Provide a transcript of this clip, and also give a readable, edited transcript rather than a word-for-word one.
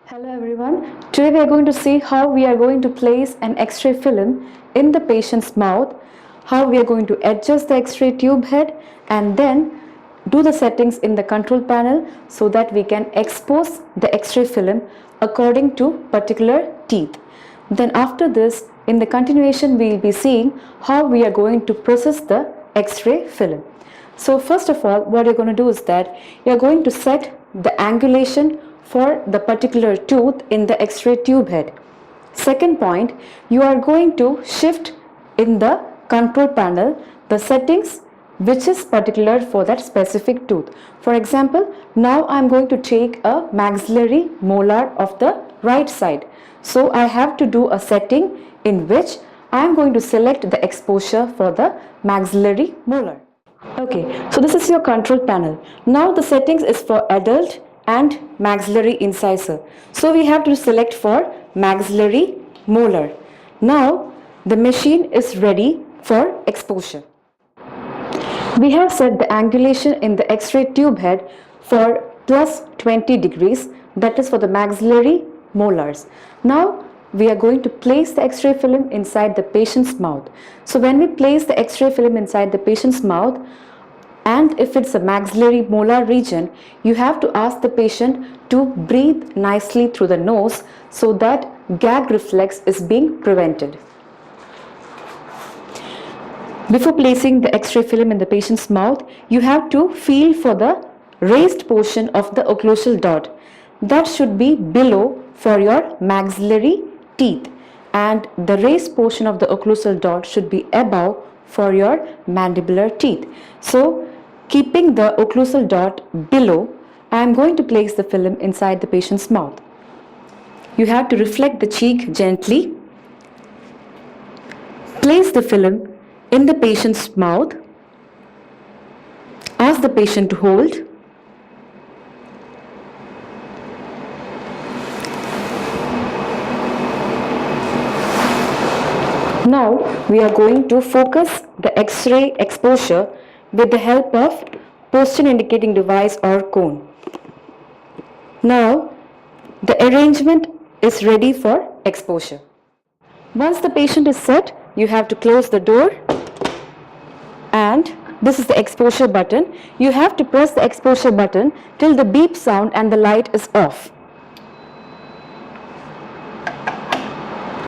Hello everyone. Today we are going to see how we are going to place an X-ray film in the patient's mouth, how we are going to adjust the X-ray tube head and then do the settings in the control panel so that we can expose the X-ray film according to particular teeth. Then after this, in the continuation, we will be seeing how we are going to process the X-ray film. So first of all, what you're going to do is that you're going to set the angulation for the particular tooth in the X-ray tube head. Second point, you are going to shift in the control panel the settings which is particular for that specific tooth. For example, now I'm going to take a maxillary molar of the right side. So I have to do a setting in which I am going to select the exposure for the maxillary molar. Okay, so this is your control panel. Now the settings is for adult and maxillary incisor. So we have to select for maxillary molar. Now the machine is ready for exposure. We have set the angulation in the X-ray tube head for plus 20 degrees, that is for the maxillary molars. Now we are going to place the X-ray film inside the patient's mouth. So when we place the X-ray film inside the patient's mouth, and if it's a maxillary molar region, you have to ask the patient to breathe nicely through the nose so that gag reflex is being prevented. Before placing the X-ray film in the patient's mouth, you have to feel for the raised portion of the occlusal dot. That should be below for your maxillary teeth, and the raised portion of the occlusal dot should be above for your mandibular teeth. So keeping the occlusal dot below, I am going to place the film inside the patient's mouth. You have to reflect the cheek gently. Place the film in the patient's mouth. Ask the patient to hold. Now we are going to focus the X-ray exposure with the help of position indicating device or cone. Now the arrangement is ready for exposure. Once the patient is set, you have to close the door, and this is the exposure button. You have to press the exposure button till the beep sound and the light is off.